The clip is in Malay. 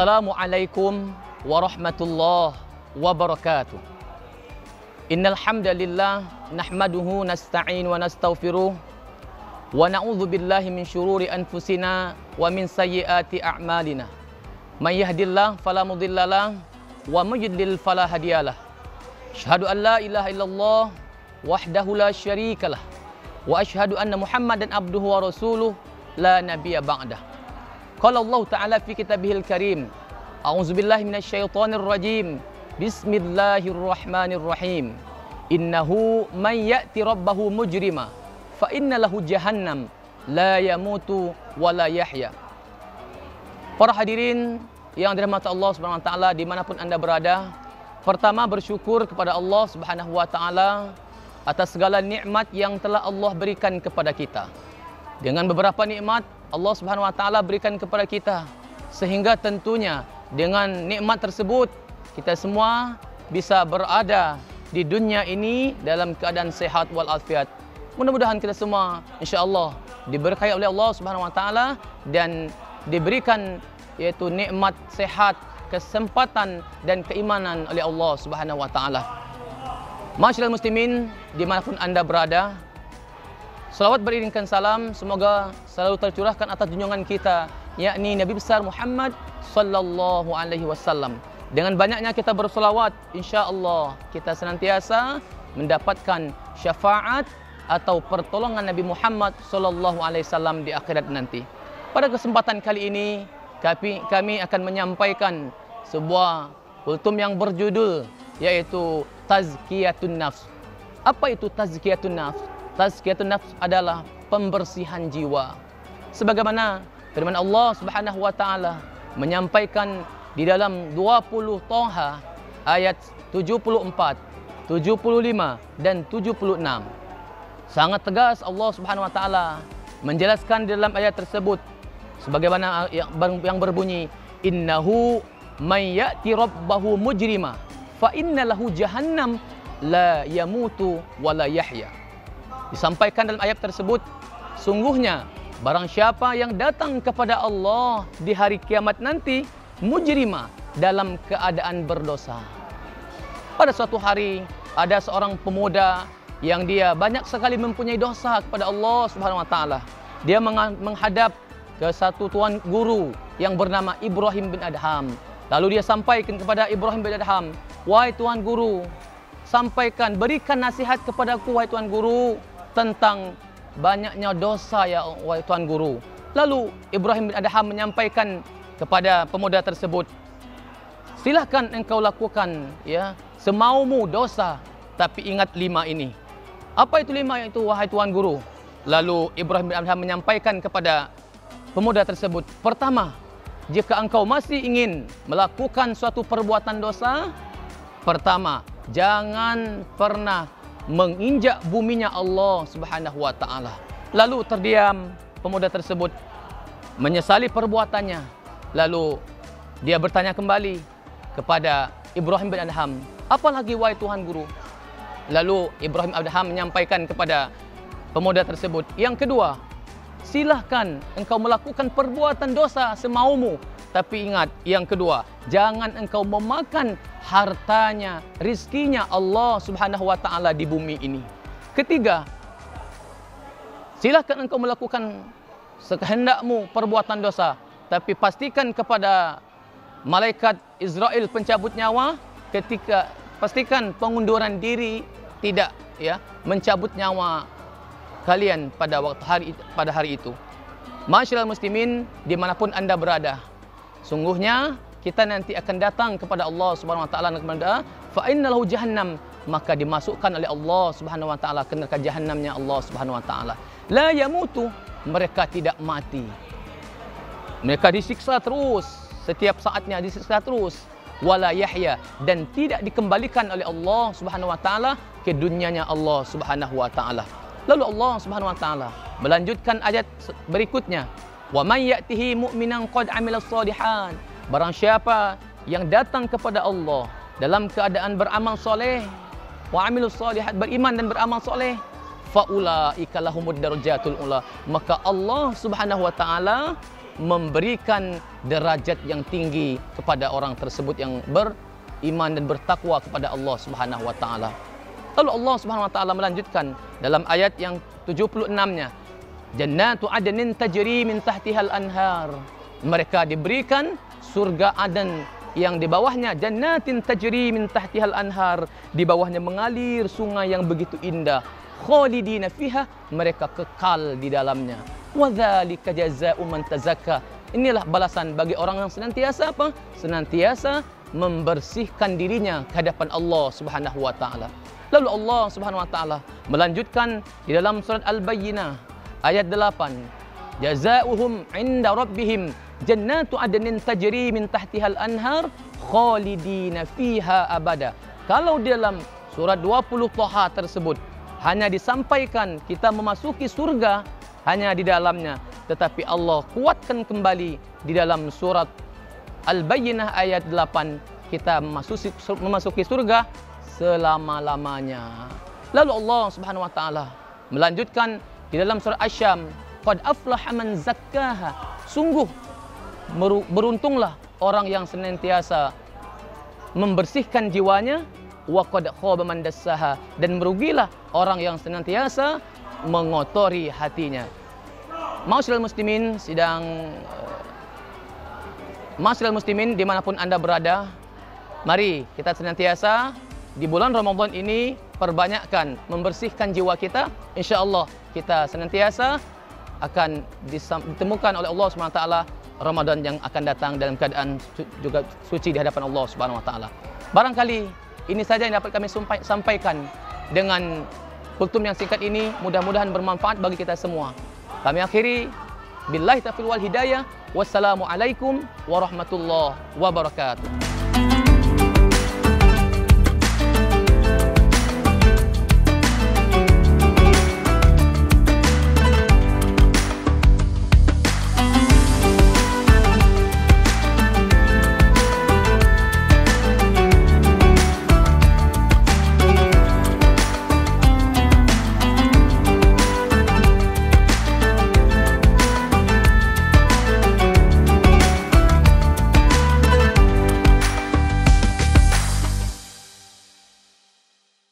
Assalamualaikum warahmatullahi wabarakatuh. Innal hamdalillah nahmaduhu nasta'in wa nastaghfiruh wa na'udzu billahi min syururi anfusina wa min sayyiati a'malina. May yahdihillahu fala mudhillalah wa may yudlil fala hadiyalah. Asyhadu an la ilaha illallah wahdahu la syarikalah wa asyhadu anna Muhammadan abduhu wa rasuluh la nabiyya ba'dah. Qala Allah Ta'ala fi kitabihil karim, a'udzubillahi minasyaitonir rajim. Bismillahirrahmanirrahim. Innahu man ya'ti rabbahu mujrima fa inna lahu jahannam la yamutu wa la yahya. Para hadirin yang dirahmati Allah Subhanahu wa taala dimanapun Anda berada, pertama bersyukur kepada Allah Subhanahu wa taala atas segala nikmat yang telah Allah berikan kepada kita. Dengan beberapa nikmat Allah Subhanahu wa taala berikan kepada kita, sehingga tentunya dengan nikmat tersebut kita semua bisa berada di dunia ini dalam keadaan sehat walafiat. Mudah-mudahan kita semua insya-Allah diberkahi oleh Allah Subhanahu wa taala dan diberikan yaitu nikmat sehat, kesempatan dan keimanan oleh Allah Subhanahu wa taala. Masyaallah muslimin dimanapun Anda berada, salawat beriringkan salam semoga selalu tercurahkan atas junjungan kita, yakni Nabi besar Muhammad sallallahu alaihi wasallam. Dengan banyaknya kita berselawat, insya-Allah kita senantiasa mendapatkan syafaat atau pertolongan Nabi Muhammad sallallahu alaihi wasallam di akhirat nanti. Pada kesempatan kali ini kami akan menyampaikan sebuah kultum yang berjudul yaitu Tazkiyatun Nafs. Apa itu Tazkiyatun Nafs? Tazkiyatun nafs adalah pembersihan jiwa. Sebagaimana firman Allah Subhanahu wa taala menyampaikan di dalam 20 Thaha ayat 74, 75 dan 76. Sangat tegas Allah Subhanahu wa taala menjelaskan di dalam ayat tersebut sebagaimana yang berbunyi, innahu may ya'ti rabbahu mujrima fa inna lahu jahannam la yamutu wa la yahya. Disampaikan dalam ayat tersebut, sungguhnya barang siapa yang datang kepada Allah di hari kiamat nanti mujrimah, dalam keadaan berdosa. Pada suatu hari ada seorang pemuda yang dia banyak sekali mempunyai dosa kepada Allah Subhanahu wa taala. Dia menghadap ke satu tuan guru yang bernama Ibrahim bin Adham. Lalu dia sampaikan kepada Ibrahim bin Adham, "Wahai tuan guru, sampaikan, berikan nasihat kepadaku wahai tuan guru tentang banyaknya dosa ya wahai tuan guru." Lalu Ibrahim bin Adham menyampaikan kepada pemuda tersebut, "Silahkan engkau lakukan ya semaumu dosa, tapi ingat 5 ini." Apa itu 5 itu wahai tuan guru? Lalu Ibrahim bin Adham menyampaikan kepada pemuda tersebut, pertama, jika engkau masih ingin melakukan suatu perbuatan dosa, pertama, jangan pernah menginjak buminya Allah Subhanahu wa taala. Lalu terdiam pemuda tersebut menyesali perbuatannya. Lalu dia bertanya kembali kepada Ibrahim bin Adham, "Apa lagi wahai Tuhan guru?" Lalu Ibrahim bin Adham menyampaikan kepada pemuda tersebut, yang kedua, silahkan engkau melakukan perbuatan dosa semaumu, tapi ingat yang kedua, jangan engkau memakan hartanya, rizkinya Allah Subhanahu wa taala di bumi ini. Ketiga, silakan engkau melakukan sekehendakmu perbuatan dosa, tapi pastikan kepada malaikat Israel pencabut nyawa ketika pastikan pengunduran diri tidak ya mencabut nyawa kalian pada hari itu. Masyaallah muslimin dimanapun Anda berada, sungguhnya kita nanti akan datang kepada Allah Subhanahu wa taala dan kepada fa innalahu jahannam, maka dimasukkan oleh Allah Subhanahu wa taala ke neraka jahannamnya Allah Subhanahu wa taala. La yamutu, mereka tidak mati. Mereka disiksa terus, setiap saatnya disiksa terus. Wala yahya, dan tidak dikembalikan oleh Allah Subhanahu wa taala ke dunianya Allah Subhanahu wa taala. Lalu Allah Subhanahu wa taala melanjutkan ayat berikutnya, wa may ya'tihi mu'minan qad 'amilas shalihan. Barang siapa yang datang kepada Allah dalam keadaan beramal soleh, wa 'amilus shalihat, beriman dan beramal soleh, fa ulaika lahumud darajatul ula, maka Allah Subhanahu wa taala memberikan derajat yang tinggi kepada orang tersebut yang beriman dan bertakwa kepada Allah Subhanahu wa taala. Lalu Allah Subhanahu wa taala melanjutkan dalam ayat yang 76-nya, Jannatu adnin tajri min tahtihal anhar. Mereka diberikan surga Aden yang di bawahnya jannatin tajri min tahtihal anhar, di bawahnya mengalir sungai yang begitu indah. Khalidina fiha, mereka kekal di dalamnya. Wa dzalika jazaa'u man tazakka. Inilah balasan bagi orang yang senantiasa apa? Senantiasa membersihkan dirinya ke hadapan Allah Subhanahu wa taala. Lalu Allah Subhanahu wa taala melanjutkan di dalam surat Al-Bayyinah ayat 8. Jazaa'uhum 'inda rabbihim jannatu adnin tajri min tahtihal anhar khalidina fiha abada. Kalau di dalam surat 20 Thaha tersebut hanya disampaikan kita memasuki surga hanya di dalamnya, tetapi Allah kuatkan kembali di dalam surat Al-Bayyinah ayat 8, kita memasuki surga selama-lamanya. Lalu Allah Subhanahu wa taala melanjutkan di dalam surah Asy-Syam, qad aflaha man zakkaha. Sungguh beruntunglah orang yang senantiasa membersihkan jiwanya, wa qad khaba man dassaha, dan merugilah orang yang senantiasa mengotori hatinya. Ma'asyiral muslimin dimanapun Anda berada, mari kita senantiasa di bulan Ramadan ini perbanyakkan membersihkan jiwa kita. InsyaAllah kita senantiasa akan ditemukan oleh Allah SWT Ramadan yang akan datang dalam keadaan juga suci di hadapan Allah SWT. Barangkali ini saja yang dapat kami sampaikan dengan kultum yang singkat ini, mudah-mudahan bermanfaat bagi kita semua. Kami akhiri, billahi taufiq wal hidayah. Wassalamualaikum warahmatullahi wabarakatuh.